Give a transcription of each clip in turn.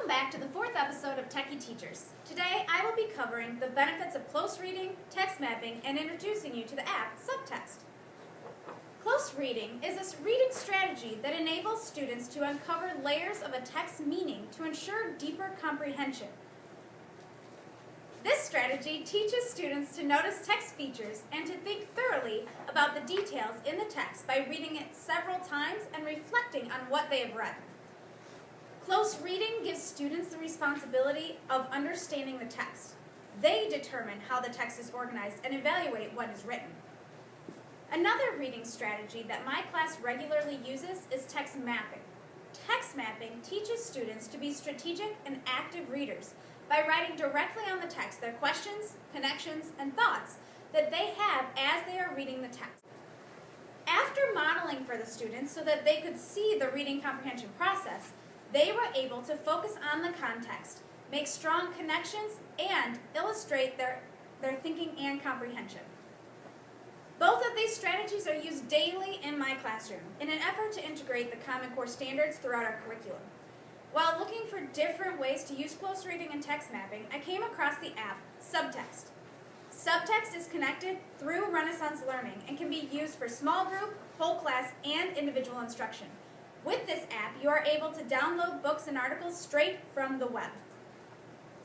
Welcome back to the fourth episode of Techie Teachers. Today I will be covering the benefits of close reading, text mapping, and introducing you to the app SubText. Close reading is a reading strategy that enables students to uncover layers of a text's meaning to ensure deeper comprehension. This strategy teaches students to notice text features and to think thoroughly about the details in the text by reading it several times and reflecting on what they have read. Close reading gives students the responsibility of understanding the text. They determine how the text is organized and evaluate what is written. Another reading strategy that my class regularly uses is text mapping. Text mapping teaches students to be strategic and active readers by writing directly on the text their questions, connections, and thoughts that they have as they are reading the text. After modeling for the students so that they could see the reading comprehension process, they were able to focus on the context, make strong connections, and illustrate their thinking and comprehension. Both of these strategies are used daily in my classroom in an effort to integrate the Common Core standards throughout our curriculum. While looking for different ways to use close reading and text mapping, I came across the app SubText. SubText is connected through Renaissance Learning and can be used for small group, whole class, and individual instruction. With this app, you are able to download books and articles straight from the web.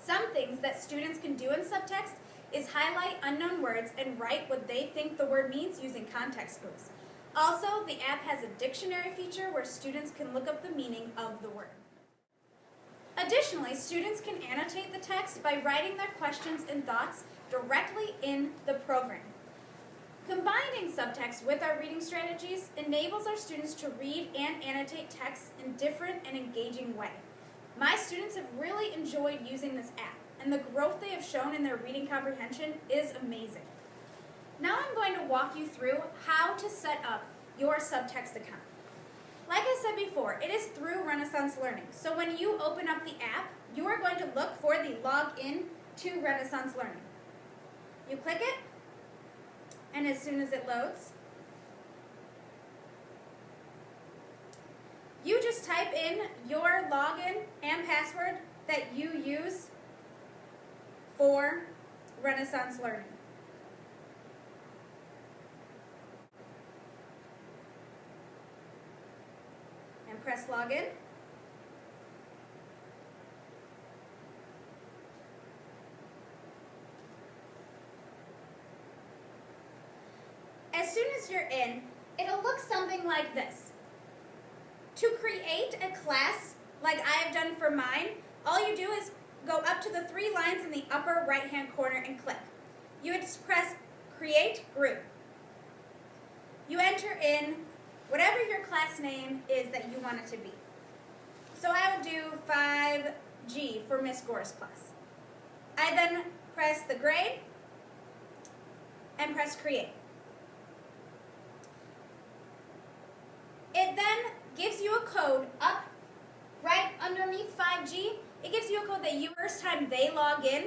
Some things that students can do in SubText is highlight unknown words and write what they think the word means using context clues. Also, the app has a dictionary feature where students can look up the meaning of the word. Additionally, students can annotate the text by writing their questions and thoughts directly in the program. Combining SubText with our reading strategies enables our students to read and annotate texts in a different and engaging way. My students have really enjoyed using this app, and the growth they have shown in their reading comprehension is amazing. Now I'm going to walk you through how to set up your SubText account. Like I said before, it is through Renaissance Learning. So when you open up the app, you are going to look for the login to Renaissance Learning. You click it, and as soon as it loads, you just type in your login and password that you use for Renaissance Learning. And press login. As soon as you're in, it'll look something like this. To create a class like I have done for mine, all you do is go up to the three lines in the upper right-hand corner and click. You would just press Create Group. You enter in whatever your class name is that you want it to be. So I will do 5G for Miss Gore's class. I then press the grade and press Create. It then gives you a code up right underneath 5G. It gives you a code that first time they log in,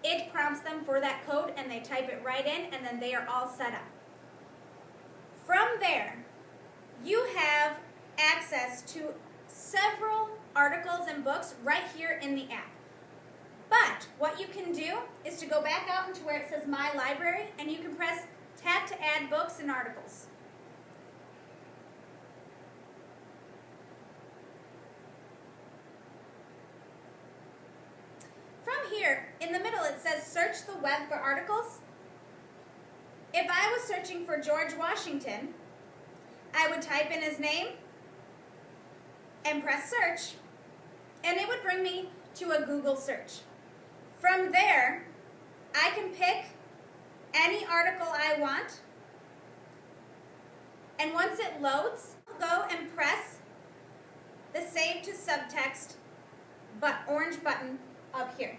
it prompts them for that code and they type it right in and then they are all set up. From there, you have access to several articles and books right here in the app. But what you can do is to go back out into where it says My Library and you can press Tab to add books and articles. Here, in the middle, it says search the web for articles. If I was searching for George Washington, I would type in his name and press search, and it would bring me to a Google search. From there, I can pick any article I want, and once it loads, I'll go and press the Save to SubText orange button up here.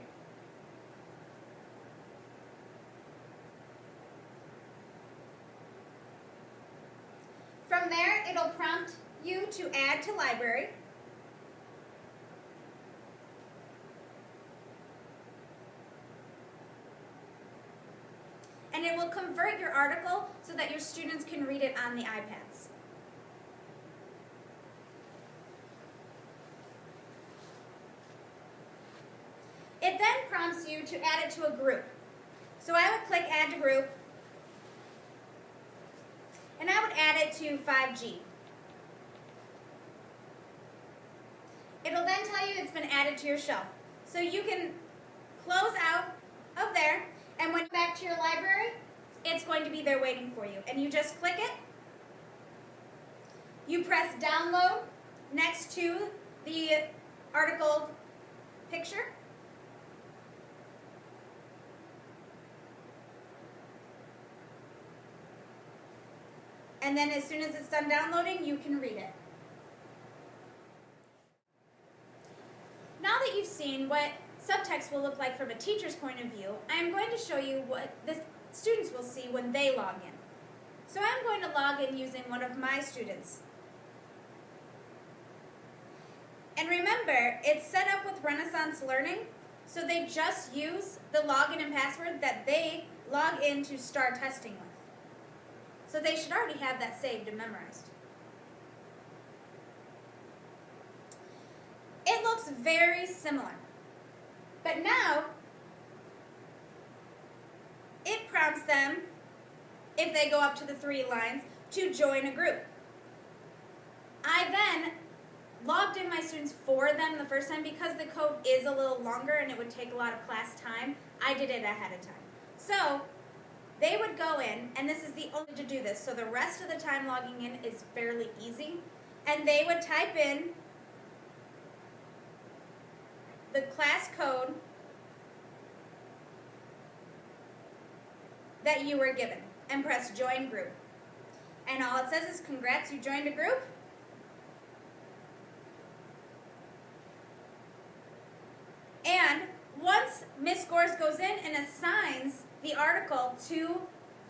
From there, it'll prompt you to add to library. And it will convert your article so that your students can read it on the iPads. It then prompts you to add it to a group. So I would click Add to Group, and I would add it to 5G. It'll then tell you it's been added to your shelf. So you can close out of there, and when you go back to your library, it's going to be there waiting for you. And you just click it. You press Download next to the article picture. And then as soon as it's done downloading, you can read it. Now that you've seen what subtext will look like from a teacher's point of view, I am going to show you what the students will see when they log in. So I'm going to log in using one of my students. And remember, it's set up with Renaissance Learning, so they just use the login and password that they log in to start testing with. So they should already have that saved and memorized. It looks very similar. But now, it prompts them, if they go up to the 3 lines, to join a group. I then logged in my students for them the first time because the code is a little longer and it would take a lot of class time. I did it ahead of time. So they would go in, and this is the only way to do this, so the rest of the time logging in is fairly easy, and they would type in the class code that you were given and press Join Group. And all it says is, congrats, you joined a group. And once Ms. Gores goes in and assigns the article to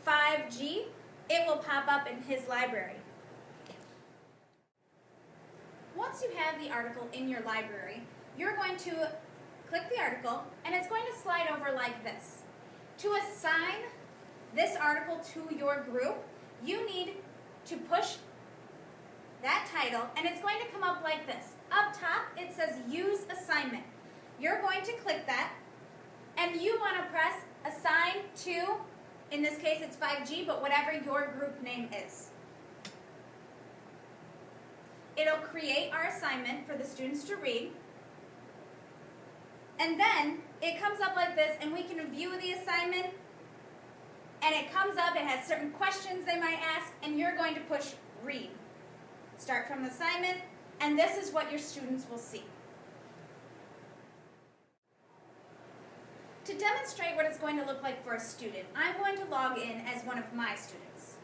5G, it will pop up in his library. Once you have the article in your library, you're going to click the article, and it's going to slide over like this. To assign this article to your group, you need to push that title, and it's going to come up like this. Up top, it says Use Assignment. You're going to click that, and you want to press Assign to, in this case it's 5G, but whatever your group name is. It'll create our assignment for the students to read, and then it comes up like this, and we can view the assignment, and it comes up, it has certain questions they might ask, and you're going to push Read. Start from the assignment, and this is what your students will see. To demonstrate what it's going to look like for a student, I'm going to log in as one of my students.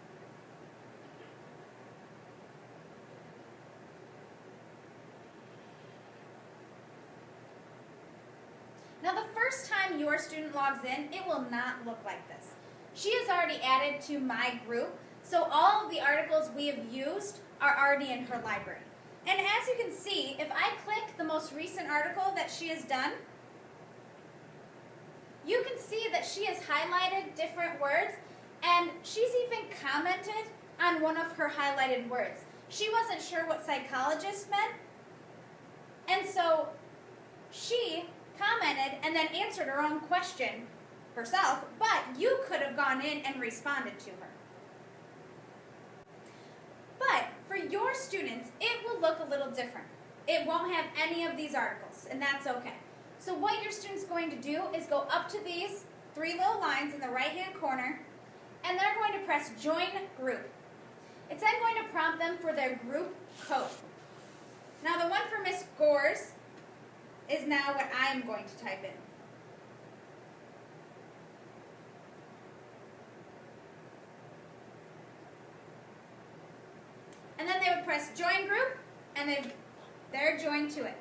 Now the first time your student logs in, it will not look like this. She is already added to my group, so all of the articles we have used are already in her library. And as you can see, if I click the most recent article that she has done, you can see that she has highlighted different words, and she's even commented on one of her highlighted words. She wasn't sure what psychologist meant, and so she commented and then answered her own question herself, but you could have gone in and responded to her. But for your students, it will look a little different. It won't have any of these articles, and that's okay. So what your student's going to do is go up to these 3 little lines in the right-hand corner, and they're going to press Join Group. It's then going to prompt them for their group code. Now the one for Ms. Gores is now what I'm going to type in. And then they would press Join Group, and they're joined to it.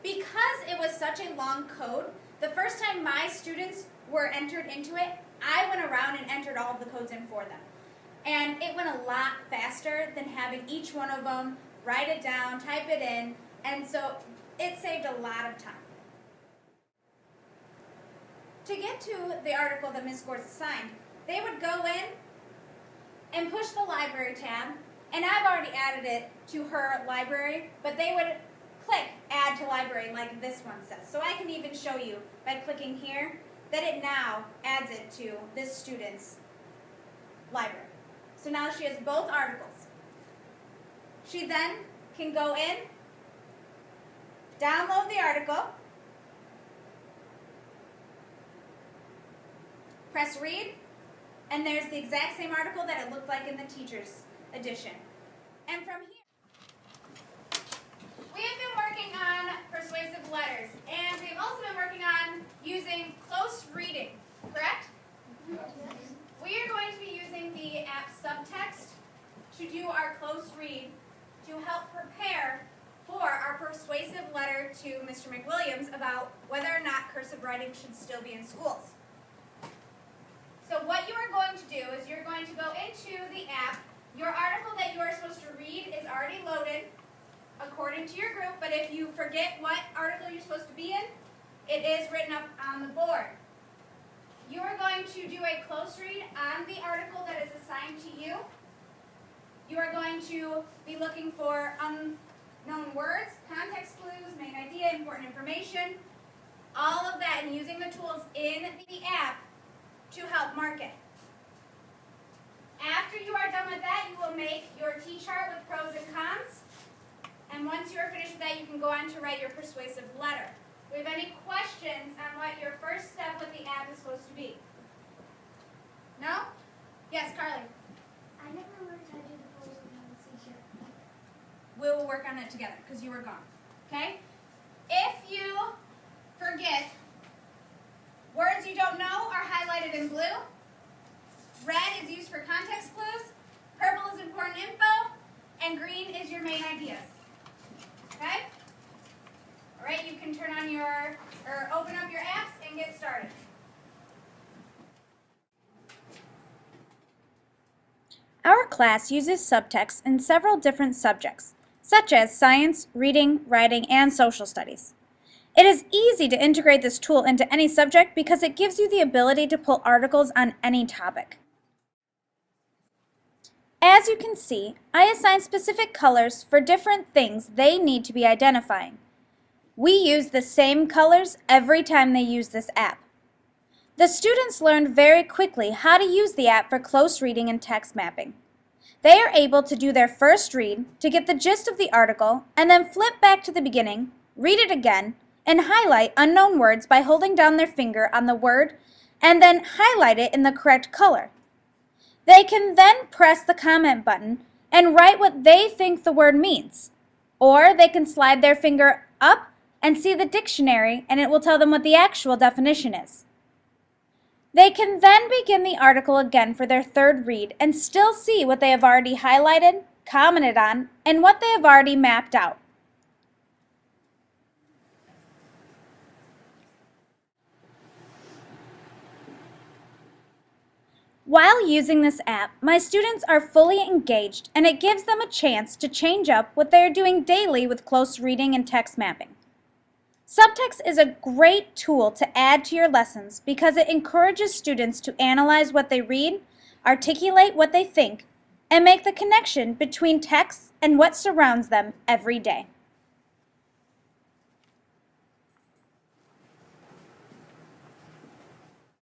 Because it was such a long code, the first time my students were entered into it, I went around and entered all of the codes in for them. And it went a lot faster than having each one of them write it down, type it in, and so it saved a lot of time. To get to the article that Ms. Gores assigned, they would go in and push the library tab, and I've already added it to her library, but they would click Add to Library like like this one says. So I can even show you by clicking here that it now adds it to this student's library. So now she has both articles. She then can go in, download the article, press read, and there's the exact same article that it looked like in the teacher's edition. And from here, we have been working on persuasive letters, and we've also been working on using close reading, correct? Yes. We are going to be using the app SubText to do our close read to help prepare for our persuasive letter to Mr. McWilliams about whether or not cursive writing should still be in schools. So what you are going to do is you're going to go into the app. Your article that you are supposed to read is already loaded according to your group, but if you forget what article you're supposed to be in, it is written up on the board. You are going to do a close read on the article that is assigned to you. You are going to be looking for unknown words, context clues, main idea, important information, all of that, and using the tools in the app to help mark it. After you are done with that, you will make your T-chart with pros and cons. And once you are finished with that, you can go on to write your persuasive letter. Do we have any questions on what your first step with the app is supposed to be? No? Yes, Carly? I never learned how to do the pros and cons T-shirt. We will work on it together because you were gone. Okay? If you forget, words you don't know are highlighted in blue. Red is used for context clues. Purple is important info. And green is your main ideas. Okay? All right, you can turn on or open up your apps and get started. Our class uses subtext in several different subjects, such as science, reading, writing, and social studies. It is easy to integrate this tool into any subject because it gives you the ability to pull articles on any topic. As you can see, I assign specific colors for different things they need to be identifying. We use the same colors every time they use this app. The students learned very quickly how to use the app for close reading and text mapping. They are able to do their first read to get the gist of the article and then flip back to the beginning, read it again, and highlight unknown words by holding down their finger on the word and then highlight it in the correct color. They can then press the comment button and write what they think the word means. Or they can slide their finger up and see the dictionary and it will tell them what the actual definition is. They can then begin the article again for their third read and still see what they have already highlighted, commented on, and what they have already mapped out. While using this app, my students are fully engaged and it gives them a chance to change up what they are doing daily with close reading and text mapping. SubText is a great tool to add to your lessons because it encourages students to analyze what they read, articulate what they think, and make the connection between text and what surrounds them every day.